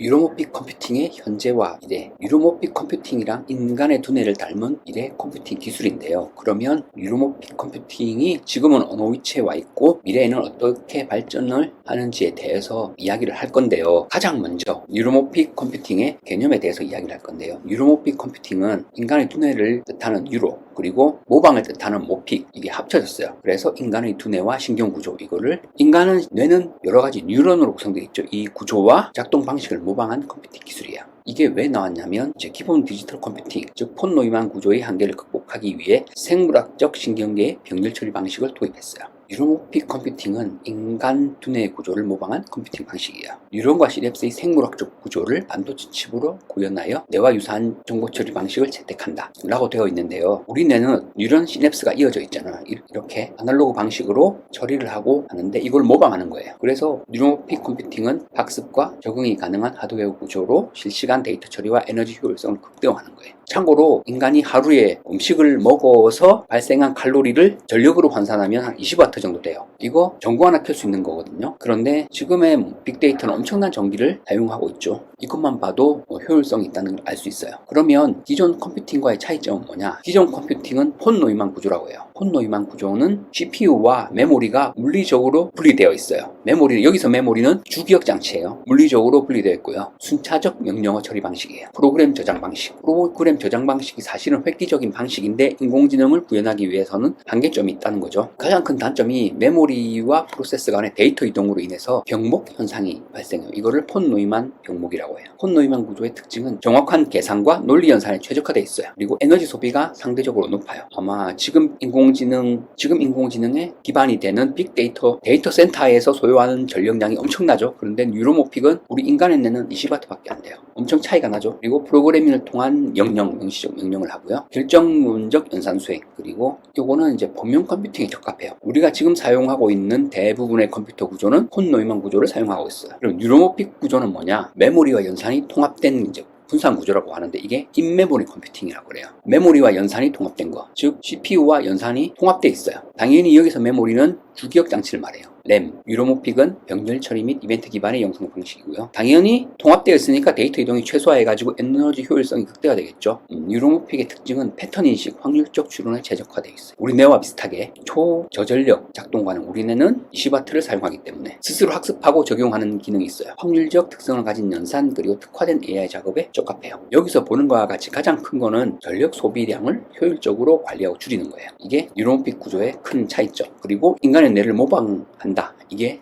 뉴로모픽 컴퓨팅의 현재와 미래. 뉴로모픽 컴퓨팅이랑 인간의 두뇌를 닮은 미래 컴퓨팅 기술인데요. 그러면 뉴로모픽 컴퓨팅이 지금은 어느 위치에 와 있고 미래에는 어떻게 발전을 하는지에 대해서 이야기를 할 건데요. 가장 먼저 뉴로모픽 컴퓨팅의 개념에 대해서 이야기를 할 건데요. 뉴로모픽 컴퓨팅은 인간의 두뇌를 뜻하는 뉴로, 그리고 모방을 뜻하는 모픽, 이게 합쳐졌어요. 그래서 인간의 두뇌와 신경구조, 이거를 인간은 뇌는 여러가지 뉴런으로 구성되어 있죠. 이 구조와 작동 방식을 모방한 컴퓨팅 기술이에요. 이게 왜 나왔냐면 이제 기본 디지털 컴퓨팅, 즉 폰 노이만 구조의 한계를 극복하기 위해 생물학적 신경계의 병렬 처리 방식을 도입했어요. 뉴로모픽 컴퓨팅은 인간 두뇌의 구조를 모방한 컴퓨팅 방식이에요. 뉴런과 시냅스의 생물학적 구조를 반도체 칩으로 구현하여 뇌와 유사한 정보 처리 방식을 채택한다 라고 되어 있는데요. 우리 뇌는 뉴런 시냅스가 이어져 있잖아. 이렇게 아날로그 방식으로 처리를 하고 하는데 이걸 모방하는 거예요. 그래서 뉴로모픽 컴퓨팅은 학습과 적응이 가능한 하드웨어 구조로 실시간 데이터 처리와 에너지 효율성을 극대화하는 거예요. 참고로 인간이 하루에 음식을 먹어서 발생한 칼로리를 전력으로 환산하면 한 20W 정도 돼요. 이거 전구 하나 켤 수 있는 거거든요. 그런데 지금의 빅데이터는 엄청난 전기를 사용하고 있죠. 이것만 봐도 효율성이 있다는 걸 알 수 있어요. 그러면 기존 컴퓨팅과의 차이점은 뭐냐? 기존 컴퓨팅은 폰 노이만 구조라고 해요. 폰 노이만 구조는 GPU와 메모리가 물리적으로 분리되어 있어요. 여기서 메모리는 주기억 장치예요. 물리적으로 분리되어 있고요. 순차적 명령어 처리 방식이에요. 프로그램 저장 방식. 프로그램 저장 방식이 사실은 획기적인 방식인데 인공지능을 구현하기 위해서는 한계점이 있다는 거죠. 가장 큰 단점이 메모리와 프로세서 간의 데이터 이동으로 인해서 병목 현상이 발생해요. 이거를 폰 노이만 병목이라고 해요. 폰 노이만 구조의 특징은 정확한 계산과 논리 연산에 최적화되어 있어요. 그리고 에너지 소비가 상대적으로 높아요. 아마 지금 인공지능의 기반이 되는 빅데이터 센터에서 소요하는 전력량이 엄청나죠. 그런데 뉴로모픽은 우리 인간의 뇌는 20W밖에 안 돼요. 엄청 차이가 나죠. 그리고 프로그래밍을 통한 명시적 명령을 하고요. 결정론적 연산 수행, 그리고 요거는 이제 범용 컴퓨팅에 적합해요. 우리가 지금 사용하고 있는 대부분의 컴퓨터 구조는 폰 노이만 구조를 사용하고 있어요. 그럼 뉴로모픽 구조는 뭐냐? 메모리와 연산이 통합된 이제 분산 구조라고 하는데 이게 인메모리 컴퓨팅이라고 그래요. 메모리와 연산이 통합된 거, 즉 CPU와 연산이 통합되어 있어요. 당연히 여기서 메모리는 주기억 장치를 말해요. 램, 뉴로모픽은 병렬 처리 및 이벤트 기반의 영상 방식이고요. 당연히 통합되어 있으니까 데이터 이동이 최소화해가지고 에너지 효율성이 극대화되겠죠. 뉴로모픽의 특징은 패턴 인식, 확률적 추론에 최적화되어 있어요. 우리 뇌와 비슷하게 초저전력 작동과는 우리 뇌는 20W를 사용하기 때문에 스스로 학습하고 적용하는 기능이 있어요. 확률적 특성을 가진 연산, 그리고 특화된 AI 작업에 적합해요. 여기서 보는 것과 같이 가장 큰 거는 전력 소비량을 효율적으로 관리하고 줄이는 거예요. 이게 뉴로모픽 구조의 큰 차이점. 그리고 인간의 뇌를 모방한다. 이게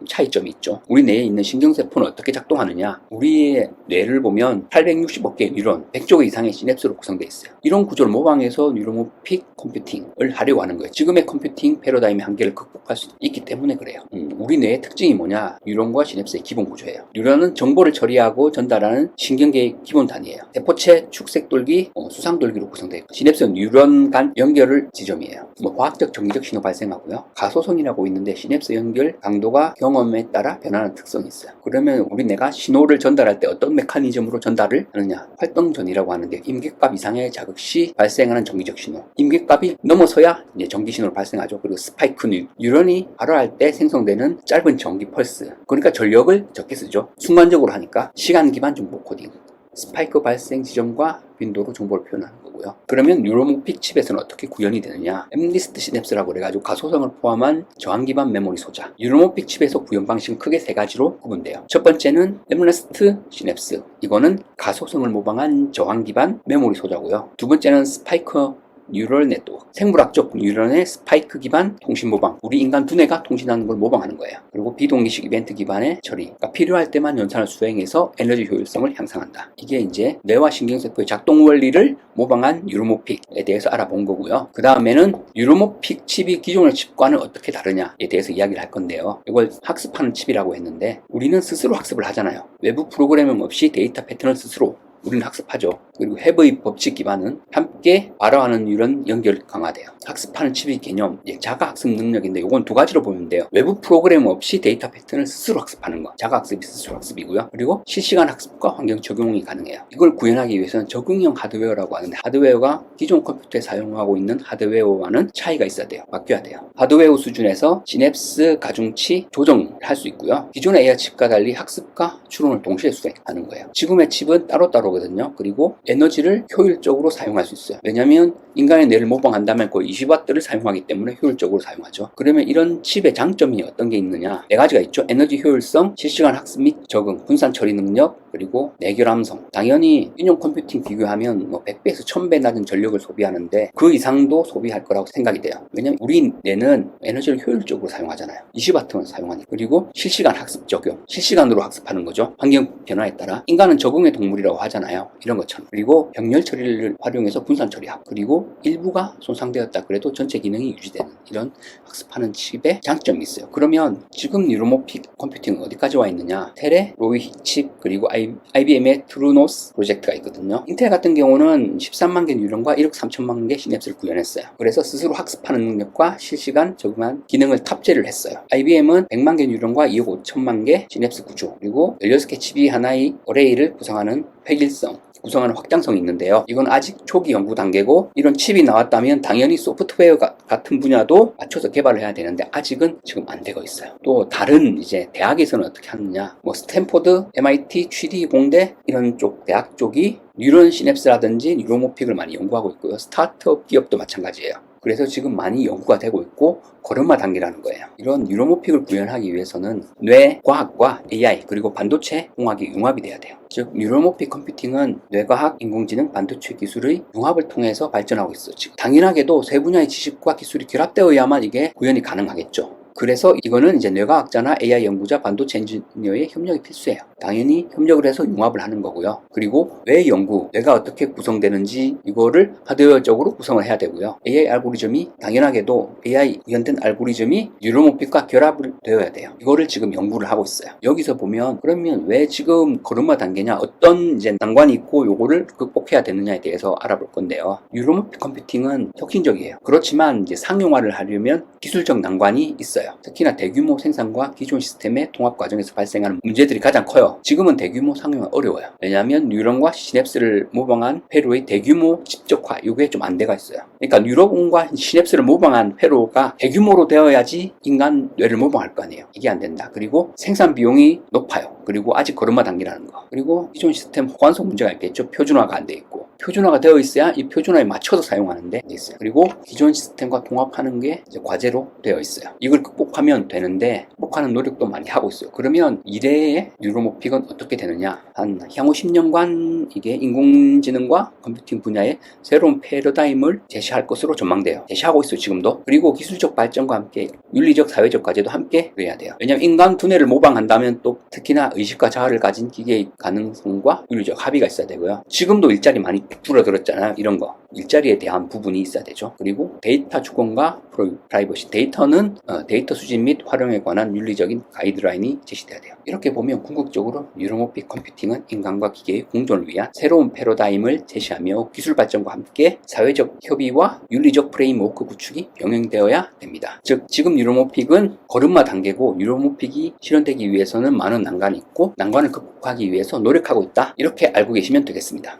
차이점이 있죠. 우리 뇌에 있는 신경세포는 어떻게 작동하느냐? 우리의 뇌를 보면 860억 개의 뉴런, 100조 개 이상의 시냅스로 구성되어 있어요. 이런 구조를 모방해서 뉴로모픽 컴퓨팅을 하려고 하는 거예요. 지금의 컴퓨팅 패러다임의 한계를 극복할 수 있기 때문에 그래요. 우리 뇌의 특징이 뭐냐? 뉴런과 시냅스의 기본 구조예요. 뉴런은 정보를 처리하고 전달하는 신경계의 기본 단위예요. 세포체, 축색돌기, 수상돌기로 구성되어 있고, 시냅스는 뉴런 간 연결을 지점이에요. 화학적, 정기적 신호 발생하고요. 가소성이라고 있는데 시냅스 연결 강도가 경험에 따라 변하는 특성이 있어요. 그러면 우리 뇌가 신호를 전달할 때 어떤 메커니즘으로 전달을 하느냐? 활동전이라고 하는데 임계값 이상의 자극 시 발생하는 정기적 신호. 임계값이 넘어서야 이제 전기 신호를 발생하죠. 그리고 스파이크 뉴런이 발화할 때 생성되는 짧은 전기 펄스. 그러니까 전력을 적게 쓰죠. 순간적으로 하니까 시간 기반 정보 코딩. 스파이크 발생 지점과 빈도로 정보를 표현하는 거고요. 그러면 뉴로모픽 칩에서는 어떻게 구현이 되느냐? 엠리스트 시냅스라고 그래가지고 가소성을 포함한 저항 기반 메모리 소자. 뉴로모픽 칩에서 구현 방식은 크게 세 가지로 구분돼요. 첫 번째는 엠리스트 시냅스. 이거는 가소성을 모방한 저항 기반 메모리 소자고요. 두 번째는 스파이크 뉴럴 네트워크, 생물학적 뉴런의 스파이크 기반 통신 모방. 우리 인간 두뇌가 통신하는 걸 모방하는 거예요. 그리고 비동기식 이벤트 기반의 처리. 그러니까 필요할 때만 연산을 수행해서 에너지 효율성을 향상한다. 이게 이제 뇌와 신경세포의 작동 원리를 모방한 뉴로모픽에 대해서 알아본 거고요. 그 다음에는 뉴로모픽 칩이 기존의 칩과는 어떻게 다르냐에 대해서 이야기를 할 건데요. 이걸 학습하는 칩이라고 했는데 우리는 스스로 학습을 하잖아요. 외부 프로그래밍 없이 데이터 패턴을 스스로 우리는 학습하죠. 그리고 해부의 법칙 기반은 함께 발화하는 이런 연결 강화돼요. 학습하는 칩의 개념, 자가 학습 능력인데 이건 두 가지로 보면 돼요. 외부 프로그램 없이 데이터 패턴을 스스로 학습하는 거, 자가 학습이 스스로 학습이고요. 그리고 실시간 학습과 환경 적용이 가능해요. 이걸 구현하기 위해서는 적응형 하드웨어라고 하는데, 하드웨어가 기존 컴퓨터에 사용하고 있는 하드웨어와는 차이가 있어야 돼요. 바뀌어야 돼요. 하드웨어 수준에서 시냅스 가중치 조정을 할 수 있고요. 기존의 AI 칩과 달리 학습과 추론을 동시에 수행하는 거예요. 지금의 칩은 따로따로거든요. 그리고 에너지를 효율적으로 사용할 수 있어요. 왜냐하면 인간의 뇌를 모방한다면 거의 20W를 사용하기 때문에 효율적으로 사용하죠. 그러면 이런 칩의 장점이 어떤 게 있느냐? 네 가지가 있죠. 에너지 효율성, 실시간 학습 및 적응, 분산 처리 능력, 그리고 내결함성. 당연히 인용 컴퓨팅 비교하면 100배에서 1000배 낮은 전력을 소비하는데 그 이상도 소비할 거라고 생각이 돼요. 왜냐면 우리 뇌는 에너지를 효율적으로 사용하잖아요. 20W만 사용하니까. 그리고 실시간 학습 적용, 실시간으로 학습하는 거죠. 환경 변화에 따라. 인간은 적응의 동물이라고 하잖아요. 이런 것처럼. 그리고 병렬 처리를 활용해서 분산 처리하고, 그리고 일부가 손상되었다 그래도 전체 기능이 유지되는 이런 학습하는 칩의 장점이 있어요. 그러면 지금 뉴로모픽 컴퓨팅은 어디까지 와 있느냐? 텔의 로이 칩, 그리고 IBM의 트루노스 프로젝트가 있거든요. 인텔 같은 경우는 13만 개 뉴런과 1억 3천만 개 시냅스를 구현했어요. 그래서 스스로 학습하는 능력과 실시간 적응한 기능을 탑재를 했어요. IBM은 100만 개 뉴런과 2억 5천만 개 시냅스 구조, 그리고 16개 칩이 하나의 어레이를 구성하는 획일성, 구성하는 확장성이 있는데요. 이건 아직 초기 연구 단계고, 이런 칩이 나왔다면 당연히 소프트웨어 같은 분야도 맞춰서 개발을 해야 되는데 아직은 지금 안 되고 있어요. 또 다른 이제 대학에서는 어떻게 하느냐, 스탠포드, MIT, 취리 공대 이런 쪽 대학 쪽이 뉴런 시냅스라든지 뉴로모픽을 많이 연구하고 있고요. 스타트업 기업도 마찬가지예요. 그래서 지금 많이 연구가 되고 있고 걸음마 단계라는 거예요. 이런 뉴로모픽을 구현하기 위해서는 뇌 과학과 AI 그리고 반도체 공학이 융합이 돼야 돼요. 즉 뉴로모픽 컴퓨팅은 뇌과학, 인공지능, 반도체 기술의 융합을 통해서 발전하고 있어요. 지금 당연하게도 세 분야의 지식과 기술이 결합되어야만 이게 구현이 가능하겠죠. 그래서 이거는 이제 뇌과학자나 AI 연구자, 반도체 엔지니어의 협력이 필수예요. 당연히 협력을 해서 융합을 하는 거고요. 그리고 뇌 연구, 뇌가 어떻게 구성되는지 이거를 하드웨어적으로 구성을 해야 되고요. AI 알고리즘이 당연하게도 AI 구현된 알고리즘이 뉴로모픽과 결합을 되어야 돼요. 이거를 지금 연구를 하고 있어요. 여기서 보면 그러면 왜 지금 걸음마 단계냐, 어떤 이제 난관이 있고 요거를 극복해야 되느냐에 대해서 알아볼 건데요. 뉴로모픽 컴퓨팅은 혁신적이에요. 그렇지만 이제 상용화를 하려면 기술적 난관이 있어요. 특히나 대규모 생산과 기존 시스템의 통합 과정에서 발생하는 문제들이 가장 커요. 지금은 대규모 상용화 어려워요. 왜냐하면 뉴런과 시냅스를 모방한 회로의 대규모 집적화, 이게 좀 안돼가 있어요. 그러니까 뉴런과 시냅스를 모방한 회로가 대규모로 되어야지 인간 뇌를 모방할 거 아니에요. 이게 안 된다. 그리고 생산 비용이 높아요. 그리고 아직 걸음마 단계라는 거. 그리고 기존 시스템 호환소 문제가 있겠죠. 표준화가 안 돼 있고. 표준화가 되어 있어야 이 표준화에 맞춰서 사용하는데 있어요. 그리고 기존 시스템과 통합하는 게 이제 과제로 되어 있어요. 이걸 극복하면 되는데 극복하는 노력도 많이 하고 있어요. 그러면 미래의 뉴로모픽은 어떻게 되느냐? 한 향후 10년간 이게 인공지능과 컴퓨팅 분야의 새로운 패러다임을 제시할 것으로 전망돼요. 제시하고 있어요, 지금도. 그리고 기술적 발전과 함께 윤리적, 사회적 과제도 함께 그래야 돼요. 왜냐하면 인간 두뇌를 모방한다면 또 특히나 의식과 자아를 가진 기계의 가능성과 윤리적 합의가 있어야 되고요. 지금도 일자리 많이 줄어들었잖아요. 이런 거. 일자리에 대한 부분이 있어야 되죠. 그리고 데이터 주권과 프라이버시. 데이터는 데이터 수집 및 활용에 관한 윤리적인 가이드라인이 제시돼야 돼요. 이렇게 보면 궁극적으로 뉴로모픽 컴퓨팅은 인간과 기계의 공존을 위한 새로운 패러다임을 제시하며 기술 발전과 함께 사회적 협의와 윤리적 프레임워크 구축이 병행되어야 됩니다. 즉 지금 뉴로모픽은 걸음마 단계고 뉴로모픽이 실현되기 위해서는 많은 난관이 있고 난관을 극복하기 위해서 노력하고 있다. 이렇게 알고 계시면 되겠습니다.